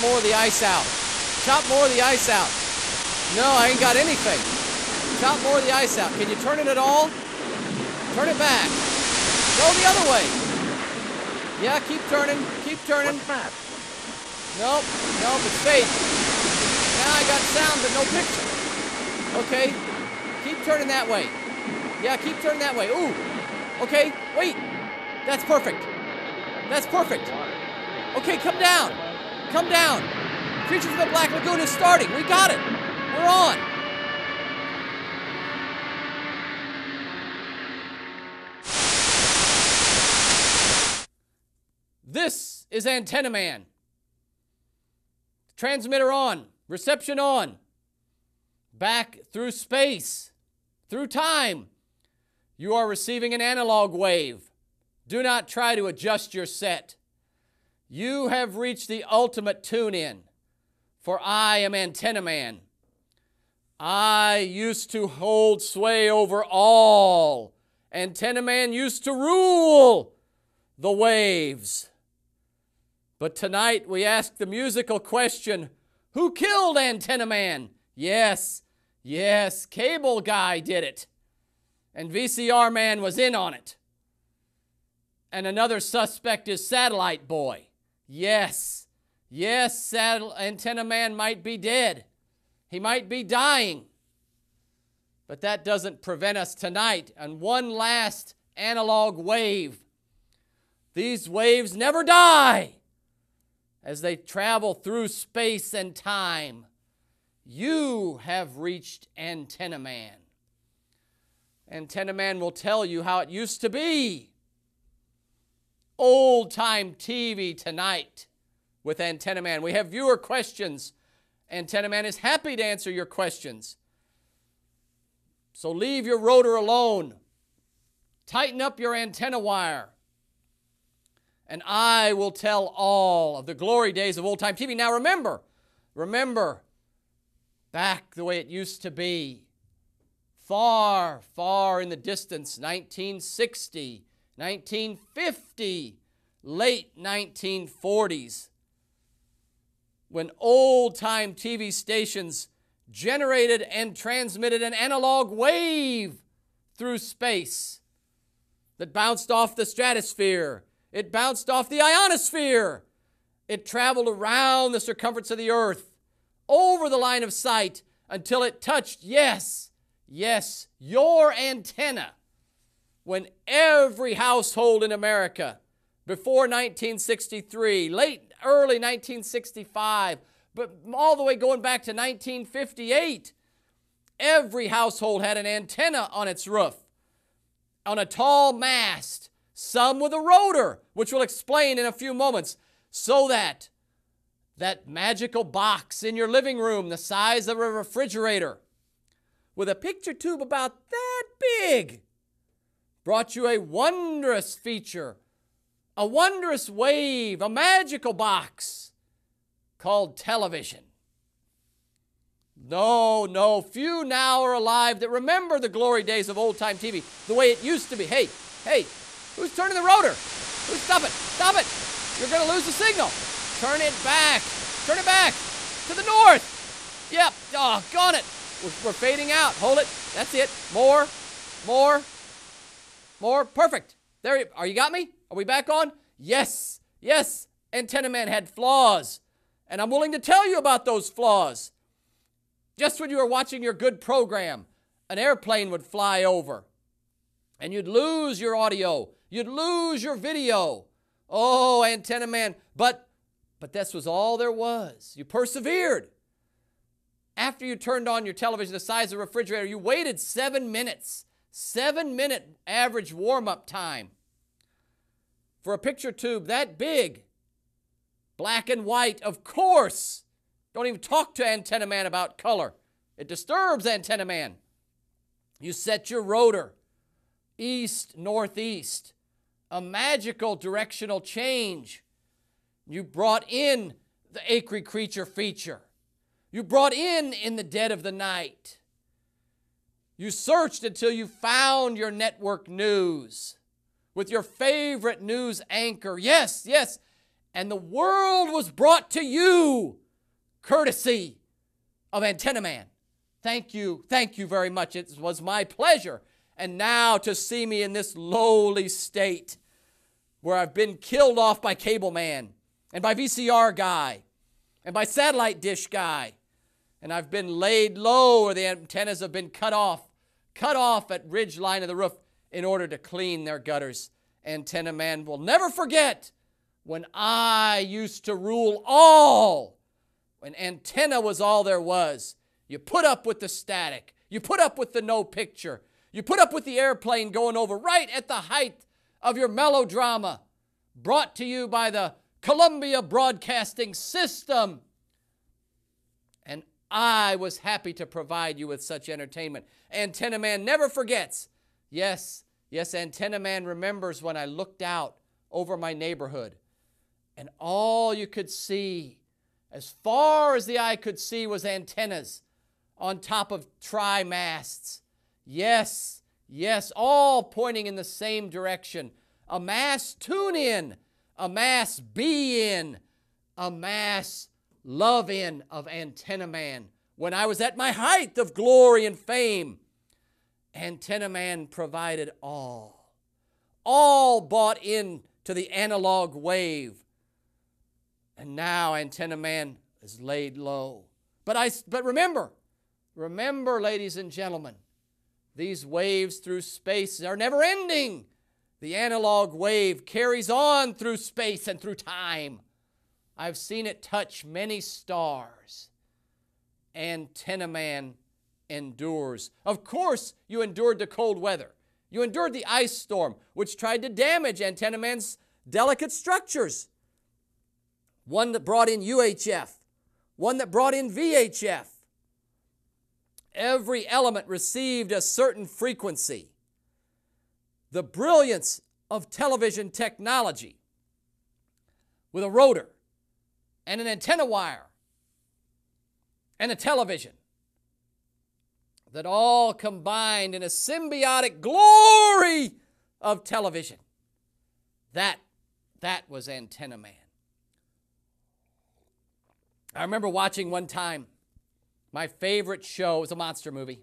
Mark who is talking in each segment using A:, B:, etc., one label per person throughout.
A: more of the ice out. Chop more of the ice out. No, I ain't got anything. Chop more of the ice out. Can you turn it at all? Turn it back. Go the other way. Yeah, keep turning. Keep turning.
B: What's that?
A: Nope. Nope, it's fake. Now I got sound but no picture. Okay. Keep turning that way. Yeah, keep turning that way. Ooh. Okay, wait. That's perfect. That's perfect. Okay, come down. Come down. Creature from the Black Lagoon is starting. We got it. We're on. This is Antenna Man. Transmitter on. Reception on. Back through space. Through time. You are receiving an analog wave. Do not try to adjust your set. You have reached the ultimate tune-in, for I am Antenna Man. I used to hold sway over all. Antenna Man used to rule the waves. But tonight we ask the musical question, who killed Antenna Man? Yes, Cable Guy did it. And VCR Man was in on it. And another suspect is Satellite Boy. Yes, Antenna Man might be dead. He might be dying. But that doesn't prevent us tonight on one last analog wave. These waves never die as they travel through space and time. You have reached Antenna Man. Antenna Man will tell you how it used to be. Old-time TV tonight with Antenna Man. We have viewer questions. Antenna Man is happy to answer your questions. So leave your rotor alone. Tighten up your antenna wire. And I will tell all of the glory days of old-time TV. Now remember, back the way it used to be. Far, far in the distance, 1960, 1950, late 1940s, when old-time TV stations generated and transmitted an analog wave through space that bounced off the stratosphere. It bounced off the ionosphere. It traveled around the circumference of the earth, over the line of sight, until it touched, yes, your antenna. When every household in America, before 1963, early 1965, but all the way going back to 1958, every household had an antenna on its roof, on a tall mast, some with a rotor, which we'll explain in a few moments, so that that magical box in your living room, the size of a refrigerator, with a picture tube about that big, brought you a wondrous feature, a wondrous wave, a magical box called television. No, few now are alive that remember the glory days of old-time TV, the way it used to be. Hey, who's turning the rotor? Stop it. You're going to lose the signal. Turn it back to the north. Yep, doggone it. We're fading out. Hold it. That's it. More. Perfect. There. Are you got me? Are we back on? Yes. Antenna Man had flaws, and I'm willing to tell you about those flaws. Just when you were watching your good program, an airplane would fly over, and you'd lose your audio. You'd lose your video. Oh, Antenna Man. But this was all there was. You persevered. After you turned on your television the size of a refrigerator, you waited 7 minutes. 7-minute average warm-up time for a picture tube that big. Black and white, of course. Don't even talk to Antenna Man about color. It disturbs Antenna Man. You set your rotor east, northeast, a magical directional change. You brought in the Acre Creature feature. You brought in the dead of the night. You searched until you found your network news with your favorite news anchor. Yes, And the world was brought to you courtesy of Antenna Man. Thank you very much. It was my pleasure. And now to see me in this lowly state where I've been killed off by Cable Man and by VCR Guy and by Satellite Dish Guy. And I've been laid low where the antennas have been cut off at ridge line of the roof in order to clean their gutters. Antenna Man will never forget when I used to rule all, when antenna was all there was. You put up with the static. You put up with the no picture. You put up with the airplane going over right at the height of your melodrama, brought to you by the Columbia Broadcasting System. And I was happy to provide you with such entertainment. Antenna Man never forgets. Yes, Antenna Man remembers when I looked out over my neighborhood and all you could see, as far as the eye could see, was antennas on top of tri-masts. Yes, all pointing in the same direction. A mass tune in, a mass be in, a mass love in of Antenna Man. When I was at my height of glory and fame, Antenna Man provided all bought in to the analog wave. And now Antenna Man is laid low. But remember, ladies and gentlemen, these waves through space are never ending. The analog wave carries on through space and through time. I've seen it touch many stars. Antenna Man endures. Of course, you endured the cold weather. You endured the ice storm, which tried to damage Antenna Man's delicate structures. One that brought in UHF, one that brought in VHF. Every element received a certain frequency. The brilliance of television technology with a rotor and an antenna wire and a television that all combined in a symbiotic glory of television. That was Antenna Man. I remember watching one time, my favorite show was a monster movie.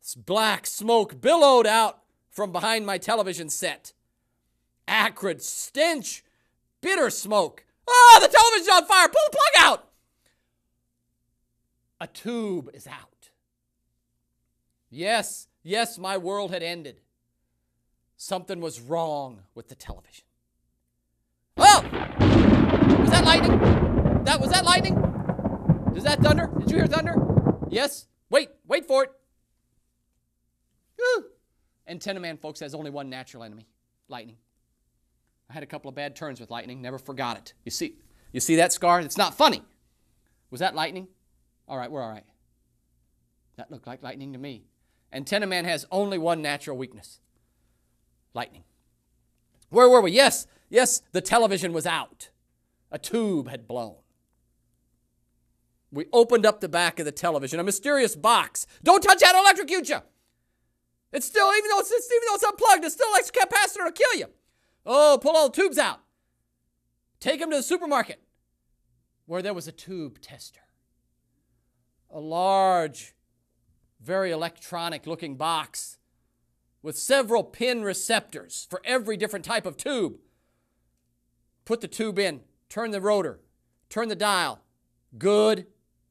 A: This black smoke billowed out from behind my television set. Acrid stench, bitter smoke. Oh, the television's on fire. Pull the plug out. A tube is out. Yes, my world had ended. Something was wrong with the television. Oh! Was that lightning? Was that lightning? Is that thunder? Did you hear thunder? Yes? Wait for it. Woo. Antenna Man, folks, has only one natural enemy, lightning. I had a couple of bad turns with lightning, never forgot it. You see that scar? It's not funny. Was that lightning? All right, we're all right. That looked like lightning to me. Antenna Man has only one natural weakness, lightning. Where were we? Yes, the television was out. A tube had blown. We opened up the back of the television, a mysterious box. Don't touch that, it'll electrocute you. It's still, even though it's unplugged, it's still like a capacitor to kill you. Oh, pull all the tubes out. Take them to the supermarket where there was a tube tester. A large, very electronic looking box with several pin receptors for every different type of tube. Put the tube in, turn the rotor, turn the dial. Good.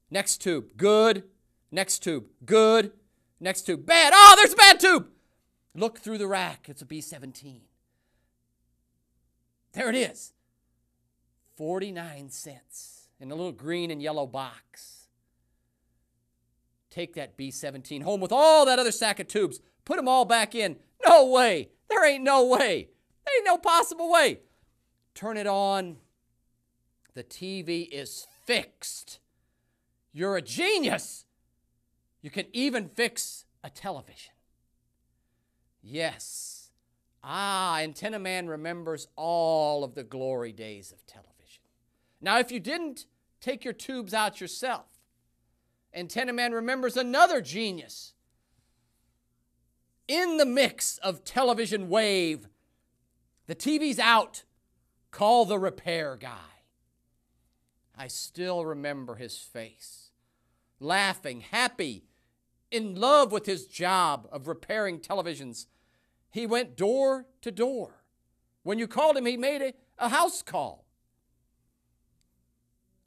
A: Next tube. Good. Next tube. Good. Next tube. Bad. Oh, there's a bad tube. Look through the rack. It's a B-17. There it is. 49 cents in a little green and yellow box. Take that B-17 home with all that other sack of tubes. Put them all back in. No way. There ain't no way. There ain't no possible way. Turn it on. The TV is fixed. You're a genius. You can even fix a television. Yes. Antenna Man remembers all of the glory days of television. Now, if you didn't take your tubes out yourself, Antenna Man remembers another genius. In the mix of television wave, the TV's out. Call the repair guy. I still remember his face, laughing, happy, in love with his job of repairing televisions. He went door to door. When you called him, he made a house call.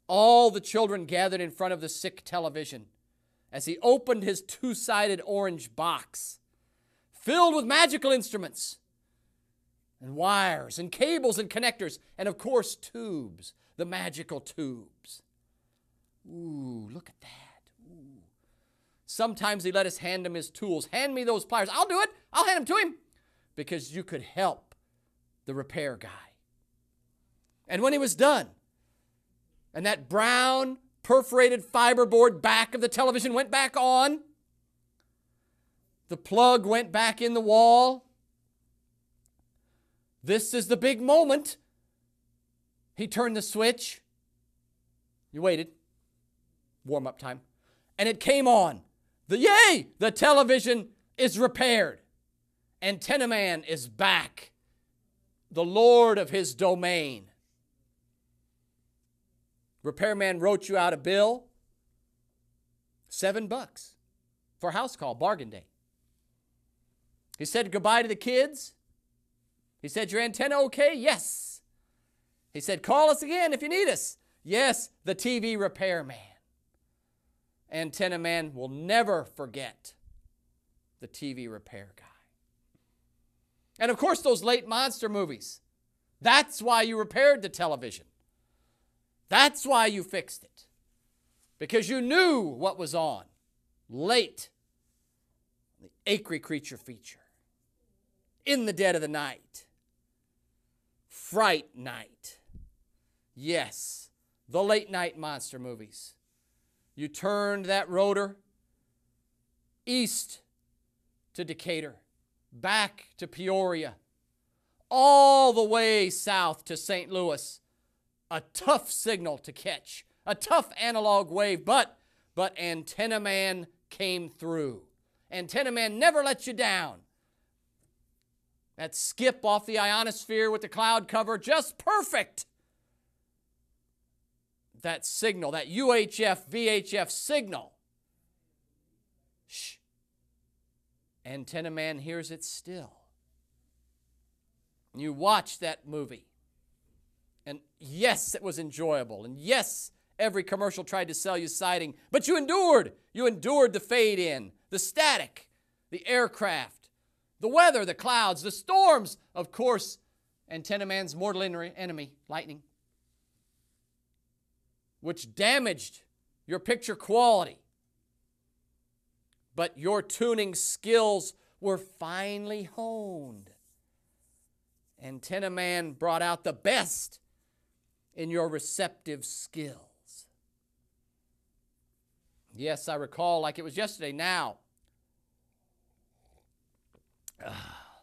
A: All the children gathered in front of the sick television as he opened his two-sided orange box, filled with magical instruments and wires and cables and connectors and, of course, tubes, the magical tubes. Ooh, look at that. Ooh. Sometimes he let us hand him his tools. Hand me those pliers. I'll do it. I'll hand them to him because you could help the repair guy. And when he was done, and that brown perforated fiberboard back of the television went back on, the plug went back in the wall. This is the big moment. He turned the switch. You waited. Warm-up time. And it came on. Yay! The television is repaired. Antenna Man is back. The Lord of his domain. Repairman wrote you out a bill. $7 for house call, bargain day. He said goodbye to the kids. He said, your antenna okay? Yes. He said, call us again if you need us. Yes, the TV repairman. Antenna Man will never forget the TV repair guy. And of course, those late monster movies. That's why you repaired the television. That's why you fixed it. Because you knew what was on. Late. The Acre Creature feature. In the Dead of the Night. Fright Night. Yes, the late night monster movies. You turned that rotor east to Decatur, back to Peoria, all the way south to St. Louis. A tough signal to catch, a tough analog wave, but Antenna Man came through. Antenna Man never let you down. That skip off the ionosphere with the cloud cover, just perfect. That signal, that UHF, VHF signal. Shh. Antenna Man hears it still. You watch that movie. And yes, it was enjoyable. And yes, every commercial tried to sell you siding. But you endured. You endured the fade in, the static, the aircraft, the weather, the clouds, the storms. Of course, Antenna Man's mortal enemy, lightning, which damaged your picture quality. But your tuning skills were finely honed. Antenna Man brought out the best in your receptive skills. Yes, I recall like it was yesterday. Now,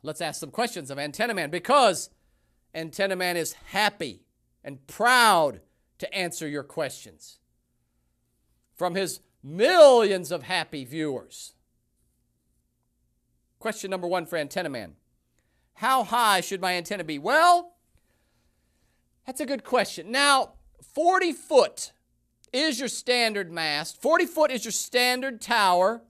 A: let's ask some questions of Antenna Man, because Antenna Man is happy and proud to answer your questions from his millions of happy viewers. Question number 1 for Antenna Man. How high should my antenna be? Well, that's a good question. Now, 40 foot is your standard mast. 40 foot is your standard tower.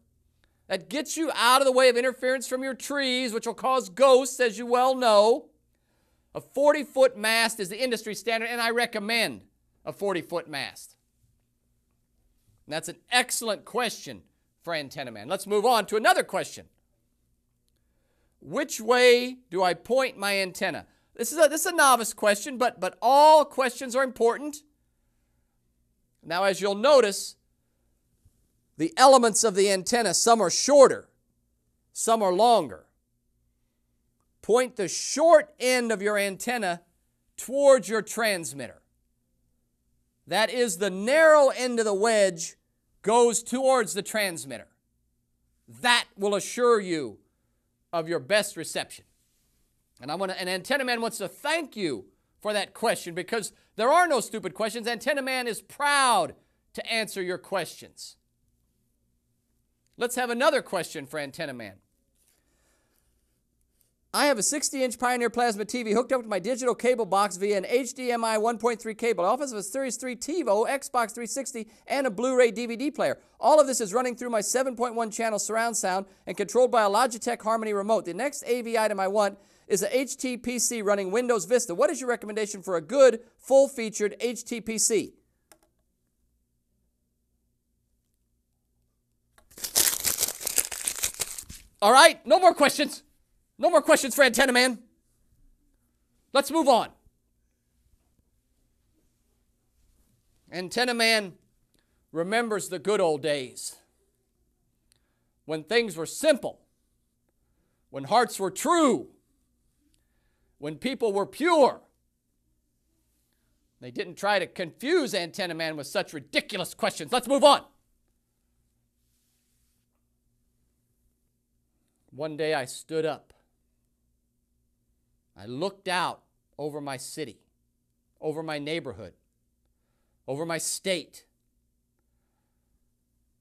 A: That gets you out of the way of interference from your trees, which will cause ghosts, as you well know. A 40-foot mast is the industry standard, and I recommend a 40-foot mast. And that's an excellent question for Antenna Man. Let's move on to another question. Which way do I point my antenna? This is a novice question, but all questions are important. Now, as you'll notice, the elements of the antenna, some are shorter, some are longer. Point the short end of your antenna towards your transmitter. That is, the narrow end of the wedge goes towards the transmitter. That will assure you of your best reception. And an Antenna Man wants to thank you for that question, because there are no stupid questions. Antenna Man is proud to answer your questions. Let's have another question for Antenna Man. I have a 60-inch Pioneer Plasma TV hooked up to my digital cable box via an HDMI 1.3 cable. I also have a Series 3 TiVo, Xbox 360, and a Blu-ray DVD player. All of this is running through my 7.1 channel surround sound and controlled by a Logitech Harmony remote. The next AV item I want is a HTPC running Windows Vista. What is your recommendation for a good, full-featured HTPC? All right, no more questions. No more questions for Antenna Man. Let's move on. Antenna Man remembers the good old days when things were simple, when hearts were true, when people were pure. They didn't try to confuse Antenna Man with such ridiculous questions. Let's move on. One day I stood up. I looked out over my city, over my neighborhood, over my state.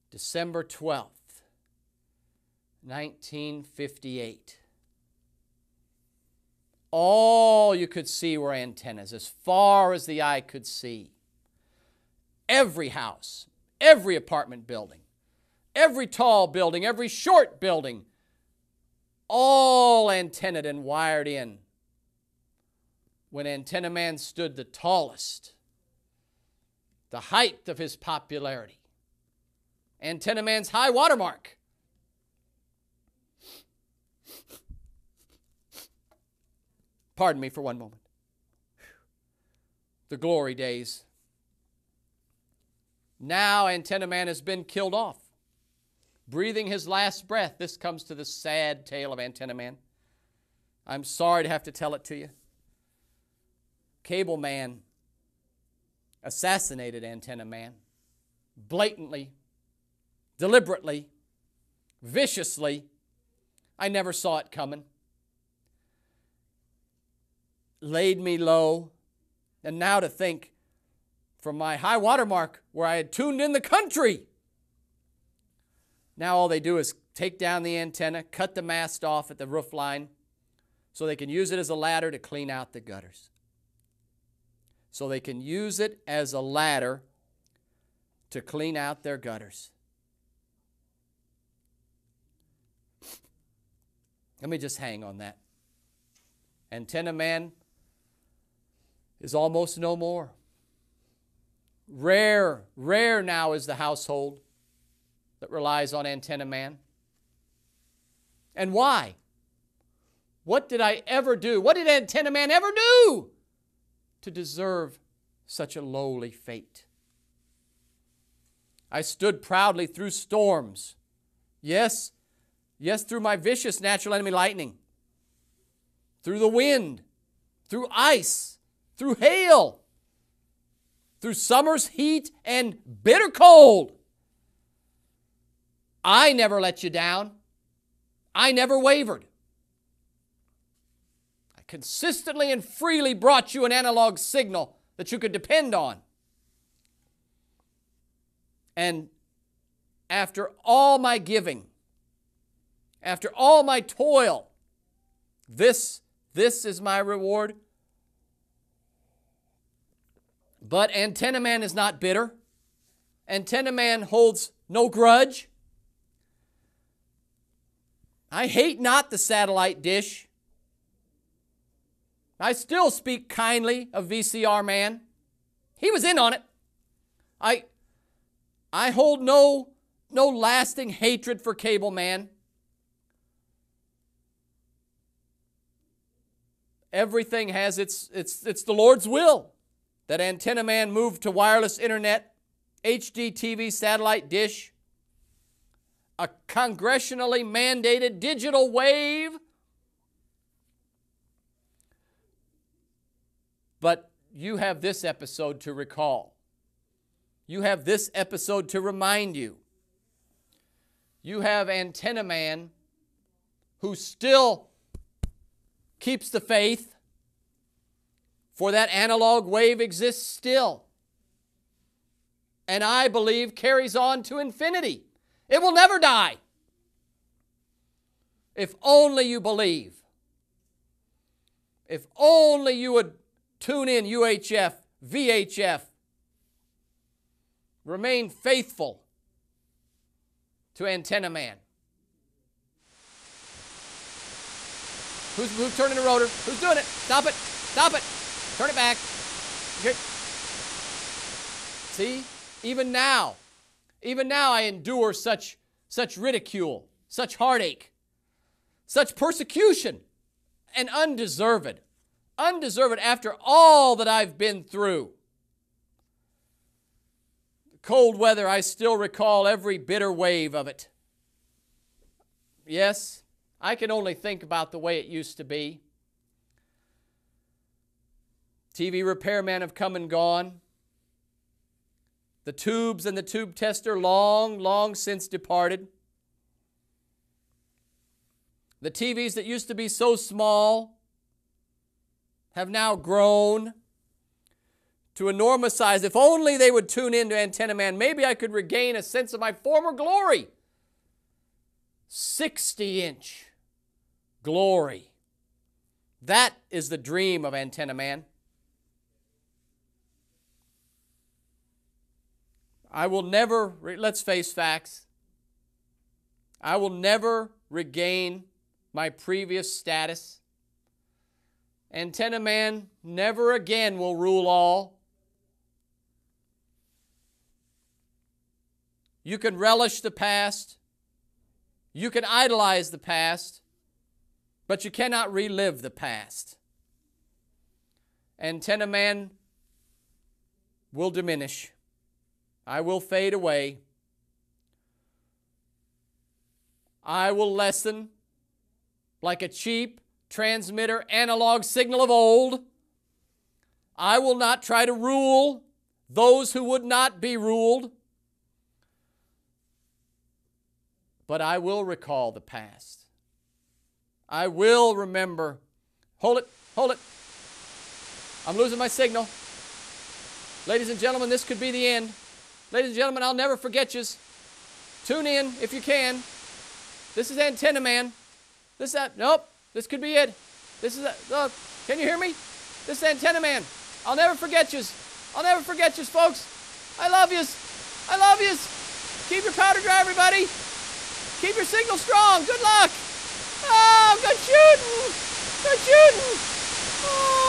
A: December 12th, 1958. All you could see were antennas as far as the eye could see. Every house, every apartment building, every tall building, every short building, all antennaed and wired in. When Antenna Man stood the tallest, the height of his popularity, Antenna Man's high watermark. Pardon me for one moment. The glory days. Now Antenna Man has been killed off, breathing his last breath. This comes to the sad tale of Antenna Man. I'm sorry to have to tell it to you. Cable Man assassinated Antenna Man blatantly, deliberately, viciously. I never saw it coming. Laid me low. And now to think, from my high water mark where I had tuned in the country, now all they do is take down the antenna, cut the mast off at the roof line so they can use it as a ladder to clean out the gutters. So they can use it as a ladder to clean out their gutters. Let me just hang on that. Antenna Man is almost no more. Rare now is the household that relies on Antenna Man. And why? What did I ever do? What did Antenna Man ever do to deserve such a lowly fate? I stood proudly through storms. Yes, through my vicious natural enemy lightning, through the wind, through ice, through hail, through summer's heat and bitter cold. I never let you down. I never wavered. Consistently and freely brought you an analog signal that you could depend on. And after all my giving, after all my toil, this is my reward. But Antenna Man is not bitter. Antenna Man holds no grudge. I hate not the satellite dish. I still speak kindly of VCR Man. He was in on it. I hold no lasting hatred for Cable Man. Everything has it's the Lord's will that Antenna Man moved to wireless internet, HD TV satellite dish, a congressionally mandated digital wave. But you have this episode to recall. You have this episode to remind you. You have Antenna Man who still keeps the faith, for that analog wave exists still. And I believe carries on to infinity. It will never die. If only you believe. If only you would tune in UHF, VHF. Remain faithful to Antenna Man. Who's turning the rotor? Who's doing it? Stop it. Stop it. Turn it back. Okay. See? Even now I endure such ridicule, such heartache, such persecution, and undeserved after all that I've been through. The cold weather, I still recall every bitter wave of it. Yes, I can only think about the way it used to be. TV repairmen have come and gone. The tubes and the tube tester long since departed. The TVs that used to be so small have now grown to enormous size. If only they would tune in to Antenna Man, maybe I could regain a sense of my former glory. 60-inch glory. That is the dream of Antenna Man. I will never, let's face facts, I will never regain my previous status. Antenna Man never again will rule all. You can relish the past. You can idolize the past, but you cannot relive the past. Antenna Man will diminish. I will fade away. I will lessen like a cheap transmitter analog signal of old. I will not try to rule those who would not be ruled. But I will recall the past. I will remember. Hold it, hold it. I'm losing my signal. Ladies and gentlemen, this could be the end. Ladies and gentlemen, I'll never forget you. Tune in if you can. This is Antenna Man. Nope, this could be it. This is, can you hear me? This is Antenna Man. I'll never forget you. I'll never forget you, folks. I love you. I love you. Keep your powder dry, everybody. Keep your signal strong. Good luck. Oh, good shooting. Good shooting. Oh.